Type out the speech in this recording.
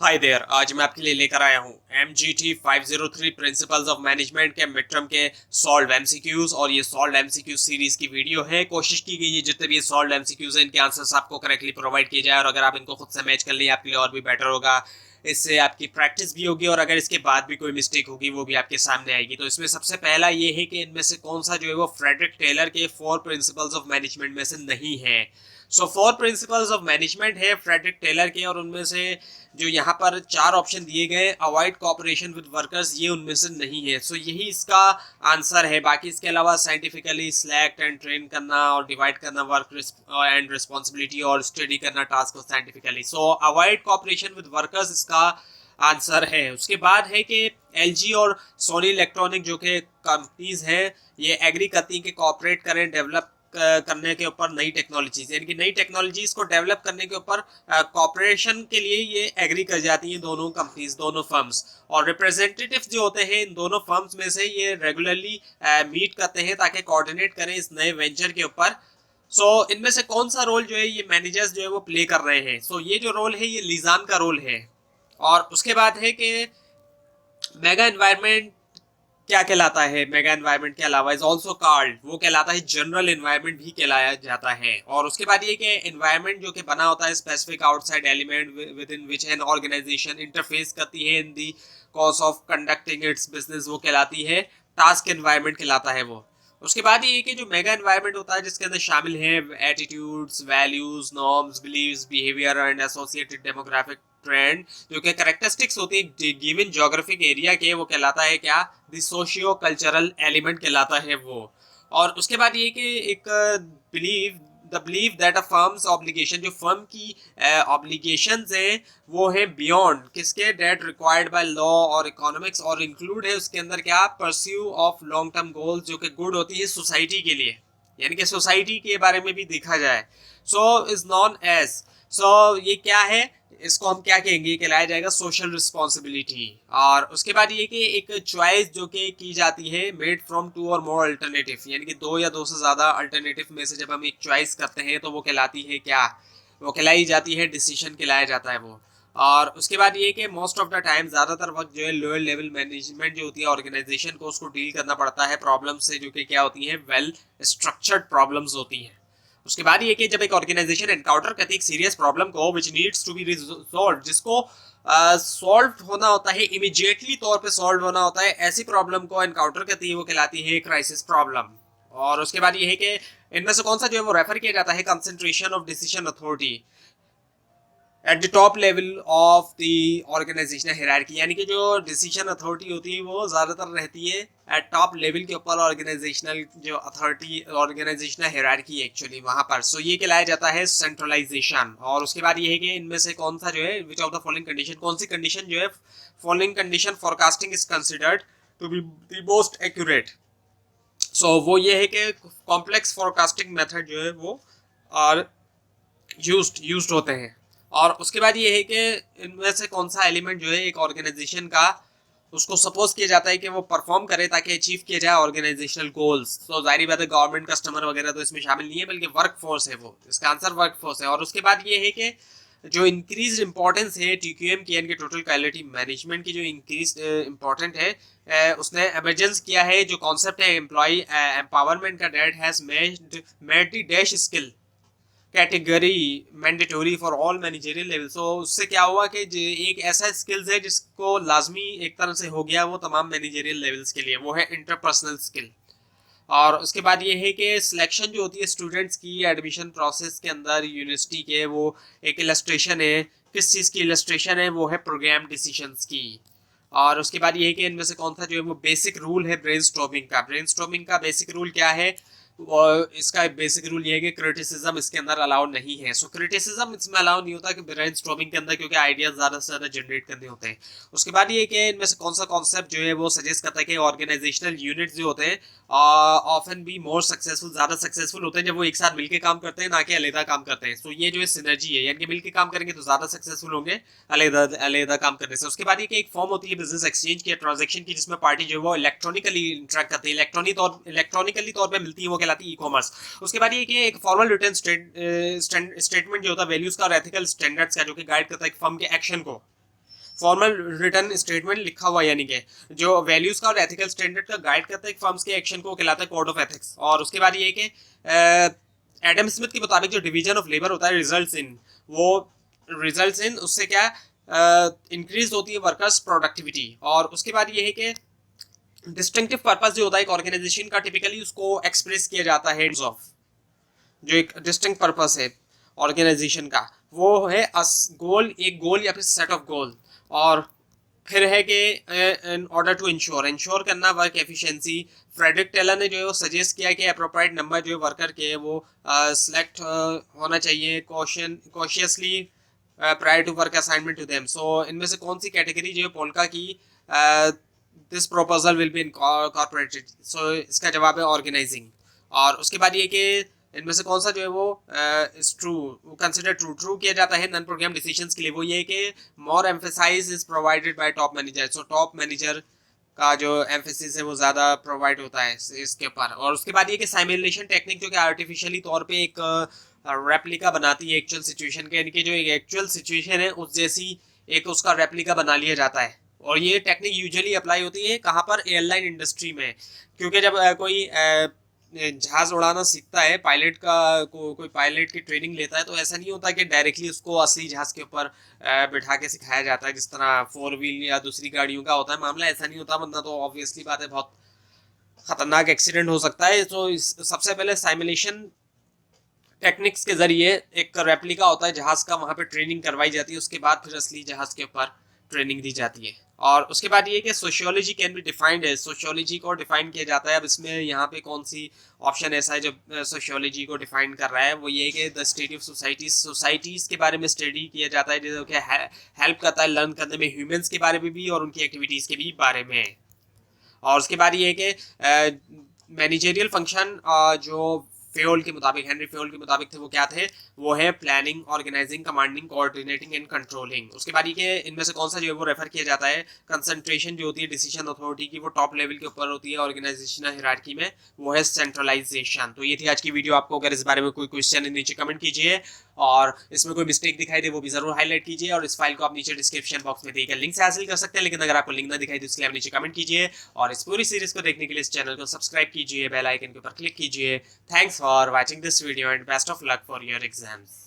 Hi there. आज मैं आपके लिए लेकर आया हूँ MGT 503 प्रिंसिपल्स ऑफ मैनेजमेंट के मिड टर्म के सॉल्व एमसीक्यूज। और ये सॉल्व एमसीक्यू सीरीज की वीडियो है। कोशिश की गई है जितने भी सॉल्व एमसीक्यूज हैं इनके आंसर्स आपको करेक्टली प्रोवाइड किए जाए, और अगर आप इनको खुद से मैच कर लें आपके लिए और भी बेटर होगा। इससे आपकी प्रैक्टिस भी होगी, और अगर इसके बाद भी कोई मिस्टेक होगी वो भी आपके सामने आएगी। तो इसमें सबसे पहला ये है कि इनमें से कौन सा जो है वो फ्रेडरिक टेलर के 4 प्रिंसिपल्स ऑफ मैनेजमेंट में से नहीं है। सो 4 प्रिंसिपल्स ऑफ मैनेजमेंट है फ्रेडरिक टेलर के, और उनमें से जो यहाँ पर 4 ऑप्शन दिए गए अवॉइड कॉपरेशन विद वर्कर्स, ये उनमें से नहीं है। सो यही इसका आंसर है। बाकी इसके अलावा साइंटिफिकली सिलेक्ट एंड ट्रेन करना और डिवाइड करना वर्क एंड रिस्पॉन्सिबिलिटी, और स्टडी करना टास्क को scientifically. So avoid cooperation with workers इसका आंसर है। उसके बाद है कि LG और सोनी इलेक्ट्रॉनिक जो कि कंपनीज हैं, ये एग्री करती हैं कि कॉपरेट करें डेवलप करने के ऊपर नई टेक्नोलॉजीज, यानी कि नई टेक्नोलॉजीज को डेवलप करने के ऊपर कॉपरेशन के लिए ये एग्री कर जाती हैं दोनों कंपनीज, दोनों फर्म्स। और रिप्रेजेंटेटिव्स जो होते हैं इन दोनों फर्म्स में से ये रेगुलरली मीट करते हैं ताकि कोऑर्डिनेट करें इस नए वेंचर के ऊपर। सो इनमें से कौन सा रोल जो है ये मैनेजर्स जो है वो प्ले कर रहे हैं। सो ये जो रोल है ये लिजान का रोल है। और उसके बाद है कि मेगा एनवायरनमेंट क्या कहलाता है। मेगा एनवायरनमेंट के अलावा इज ऑल्सो कॉल्ड, वो कहलाता है जनरल एनवायरनमेंट भी कहलाया जाता है। और उसके बाद ये कि एनवायरनमेंट जो कि बना होता है specific outside element within which an organisation interface करती है in the course of conducting its business, वो कहलाती है टास्क एनवायरनमेंट कहलाता है वो। उसके बाद ये कि जो मेगा एनवायरनमेंट होता है जिसके अंदर शामिल है attitudes, values, norms, beliefs, behaviour and associated demographic trend, जो कि कैरेक्टरिस्टिक्स होती है गिवन ज्योग्राफिक एरिया के, वो कहलाता है क्या, द सोशियो कल्चरल एलिमेंट कहलाता है वो। और उसके बाद ये कि एक believe the believe that a firms obligation, जो फर्म की ऑब्लिगेशंस हैं वो है बियॉन्ड किसके, डेट रिक्वायर्ड बाय लॉ और इकोनॉमिक्स, और इंक्लूड है उसके अंदर क्या, pursue of long term goals जो कि गुड होती है सोसाइटी के लिए, यानी कि सोसाइटी के बारे में भी देखा जाए। सो इज नॉन एज, सो ये क्या है, इसको हम क्या कहेंगे, कहलाया जाएगा सोशल रिस्पॉन्सिबिलिटी। और उसके बाद ये कि एक चॉइस जो कि की जाती है मेड फ्रॉम 2 और मोर अल्टरनेटिव, यानी कि 2 या 2 से ज्यादा अल्टरनेटिव में से जब हम एक चॉइस करते हैं तो वो कहलाती है क्या, वो कहलाई जाती है डिसीजन कहलाया जाता है वो। और उसके बाद ये कि मोस्ट ऑफ द टाइम ज्यादातर वक्त जो है लोअर लेवल मैनेजमेंट जो होती है ऑर्गेनाइजेशन को, उसको डील करना पड़ता है प्रॉब्लम से जो कि क्या होती है, वेल स्ट्रक्चर्ड प्रॉब्लम्स होती हैं। उसके बाद ये कि जब एक ऑर्गेनाइजेशन एनकाउंटर करती है एक सीरियस प्रॉब्लम को which needs to be resolve, जिसको सॉल्व होना होता है, इमीडिएटली तौर पे सॉल्व होना होता है, ऐसी प्रॉब्लम को एनकाउंटर करती है वो कहलाती है क्राइसिस प्रॉब्लम। और उसके बाद ये है कि इनमें से कौन सा जो है वो रेफर किया जाता है concentration of decision authority at the top level of the organisational hierarchy, यानी कि जो डिसीजन अथॉरिटी होती है वो ज्यादातर रहती है एट टॉप लेवल के ऊपर, ऑर्गेनाइजेशनल जो अथॉरिटी ऑर्गेनाइजेशनल हायरार्की एक्चुअली वहां पर। सो ये कहलाया जाता है सेंट्रलाइजेशन। और उसके बाद ये है कि इनमें से कौन सा जो है which of the following condition, कौन सी कंडीशन जो है following condition forecasting is considered to be the most accurate. So वो ये है कि कॉम्प्लेक्स फॉरकास्टिंग मेथड जो है वो और यूज्ड होते हैं। और उसके बाद ये है कि इनमें से कौन सा एलिमेंट जो है एक ऑर्गेनाइजेशन का, उसको सपोज किया जाता है कि वो परफॉर्म करे ताकि अचीव किया जाए ऑर्गेनाइजेशनल गोल्स। तो जाहिर बात है गवर्नमेंट, कस्टमर वगैरह तो इसमें शामिल नहीं है, बल्कि वर्क फोर्स है वो, इसका आंसर वर्क फोर्स है। और उसके बाद ये है कि जो इंक्रीज इंपॉर्टेंस है TQM की, यानी कि टोटल क्वालिटी मैनेजमेंट की, जो इंक्रीज इंपॉर्टेंट है, उसने एमरजेंस किया है जो कॉन्सेप्ट है एम्प्लॉय एम्पावरमेंट का, that has made the dash skill category mandatory for all managerial level. So उससे क्या हुआ कि एक ऐसा स्किल्स है जिसको लाजमी एक तरह से हो गया वो तमाम मैनेजरियल लेवल्स के लिए, वो है इंटरपर्सनल स्किल। और उसके बाद ये है कि सिलेक्शन जो होती है स्टूडेंट्स की एडमिशन प्रोसेस के अंदर यूनिवर्सिटी के, वो एक इलस्ट्रेशन है, किस चीज़ की इलस्ट्रेशन है, वो है प्रोग्राम डिसीजंस की। और उसके बाद ये है कि इनमें से कौन सा जो है वो बेसिक रूल है ब्रेनस्टॉर्मिंग का। ब्रेनस्टॉर्मिंग का बेसिक रूल क्या है, और इसका बेसिक रूल ये है कि क्रिटिसिज्म इसके अंदर अलाउड नहीं है। सो क्रिटिसिज्म इसमें अलाउ नहीं होता कि ब्रेनस्टॉर्मिंग के अंदर, क्योंकि आइडियाज ज़्यादा से ज़्यादा जनरेट करने होते हैं। उसके बाद ये कि इनमें से कौन सा कॉन्सेप्ट जो है वो सजेस्ट करता है कि ऑर्गेनाइजेशनल यूनिट्स जो होते हैं ऑफन भी मोर सक्सेसफुल, ज़्यादा सक्सेसफुल होते हैं जब वो एक साथ मिलकर काम करते हैं, ना कि अलग काम करते हैं। सो ये जो है सिनर्जी है, यानी कि मिलकर काम करेंगे तो ज़्यादा सक्सेसफुल होंगे अलग अलग काम करने से। उसके बाद ये कि एक फॉर्म होती है बिजनेस एक्सचेंज की, ट्रांजेक्शन की, जिसमें पार्टी जो है वो इलेक्ट्रॉनिकली इंटरेक्ट करती है, इलेक्ट्रॉनिकली तौर पर मिलती है, वो कहलाती है ई कॉमर्स। उसके बाद ये कि एक फॉर्मल रिटर्न स्टेटमेंट जो होता है वैल्यूज का और एथिकल स्टैंडर्ड्स का, जो कि गाइड करता है एक फर्म के एक्शन को। फॉर्मल रिटर्न स्टेटमेंट लिखा हुआ, यानी कि जो वैल्यूज का और एथिकल स्टैंडर्ड का गाइड करता है एक फर्म्स के एक्शन को कहलाता है कोड ऑफ एथिक्स। और उसके बाद ये कि एडम स्मिथ के मुताबिक जो डिवीजन ऑफ लेबर होता है रिजल्ट्स इन उससे क्या इंक्रीज होती है वर्कर्स प्रोडक्टिविटी। और उसके बाद ये है कि डिस्टिंक्टिव पर्पस जो होता है एक ऑर्गेनाइजेशन का, टिपिकली उसको एक्सप्रेस किया जाता है हेड्स ऑफ, जो एक डिस्टिंक्ट पर्पस है ऑर्गेनाइजेशन का वो है गोल, एक गोल या फिर सेट ऑफ गोल। और फिर है कि इन ऑर्डर टू इंश्योर करना वर्क एफिशिएंसी। फ्रेडरिक टेलर ने जो है वो सजेस्ट किया कि अप्रोप्रिएट नंबर जो है वर्कर के वो सिलेक्ट होना चाहिए cautiously prior to work assignment to them. So इनमें से कौन सी कैटेगरी जो है पोल्का की this proposal will be incorporated. So इसका जवाब है ऑर्गेनाइजिंग। और उसके बाद ये कि इनमें से कौन सा जो है वो ट्रू कंसिडर ट्रू किया जाता है नॉन प्रोग्राम डिसीजंस के लिए, वो ये कि more emphasize is provided by top manager. So top manager का जो एम्फेसिस है वो ज़्यादा प्रोवाइड होता है इसके ऊपर। और उसके बाद ये कि साइमुलेशन टेक्निक जो कि आर्टिफिशियली तौर पे एक रेप्लिका बनाती है एक्चुअल सिचुएशन के, यानी कि जो एक एक्चुअल सिचुएशन है उस जैसी एक उसका रेप्लिका बना लिया जाता है। और ये टेक्निक यूजुअली अप्लाई होती है कहाँ पर, एयरलाइन इंडस्ट्री में। क्योंकि जब कोई जहाज उड़ाना सीखता है, पायलट का कोई पायलट की ट्रेनिंग लेता है, तो ऐसा नहीं होता कि डायरेक्टली उसको असली जहाज के ऊपर बिठा के सिखाया जाता है जिस तरह 4 व्हील या दूसरी गाड़ियों का होता है मामला। ऐसा नहीं होता, वरना तो ऑब्वियसली बात है बहुत खतरनाक एक्सीडेंट हो सकता है। तो सबसे पहले साइमुलेशन टेक्निक्स के जरिए एक रेप्लिका होता है जहाज का, वहाँ पे ट्रेनिंग करवाई जाती है, उसके बाद फिर असली जहाज के ऊपर ट्रेनिंग दी जाती है। और उसके बाद ये कि सोशियोलॉजी कैन बी डिफाइंड है, सोशियोलॉजी को डिफाइन किया जाता है। अब इसमें यहाँ पे कौन सी ऑप्शन ऐसा है जो सोशियोलॉजी को डिफाइन कर रहा है, वो ये है कि द स्टडी ऑफ सोसाइटीज़ के बारे में स्टडी किया जाता है जो कि हेल्प करता है लर्न करने में ह्यूमंस के बारे में भी और उनकी एक्टिविटीज़ के भी बारे में। और उसके बाद ये है कि मैनेजरियल फंक्शन जो फेयोल के मुताबिक, हेनरी फेयोल के मुताबिक थे, वो क्या थे, वो है planning, organising, commanding, coordinating and controlling. उसके बाद ये इनमें से कौन सा जो है वो रेफर किया जाता है, कंसंट्रेशन जो होती है डिसीजन अथॉरिटी की वो टॉप लेवल के ऊपर होती है ऑर्गेनाइजेशनल हायरार्की में, वो है सेंट्रलाइजेशन। तो ये थी आज की वीडियो। आपको अगर इस बारे में कोई क्वेश्चन है नीचे कमेंट कीजिए, और इसमें कोई मिस्टेक दिखाई दे वो भी जरूर हाईलाइट कीजिए। और इस फाइल को आप नीचे डिस्क्रिप्शन बॉक्स में देकर लिंक से हासिल कर सकते हैं, लेकिन अगर आपको लिंक ना दिखाई दे इसके लिए आप नीचे कमेंट कीजिए। और इस पूरी सीरीज को देखने के लिए इस चैनल को सब्सक्राइब कीजिए, बेल आइकन के ऊपर क्लिक कीजिए। Thanks for watching this video and best of luck for your exams.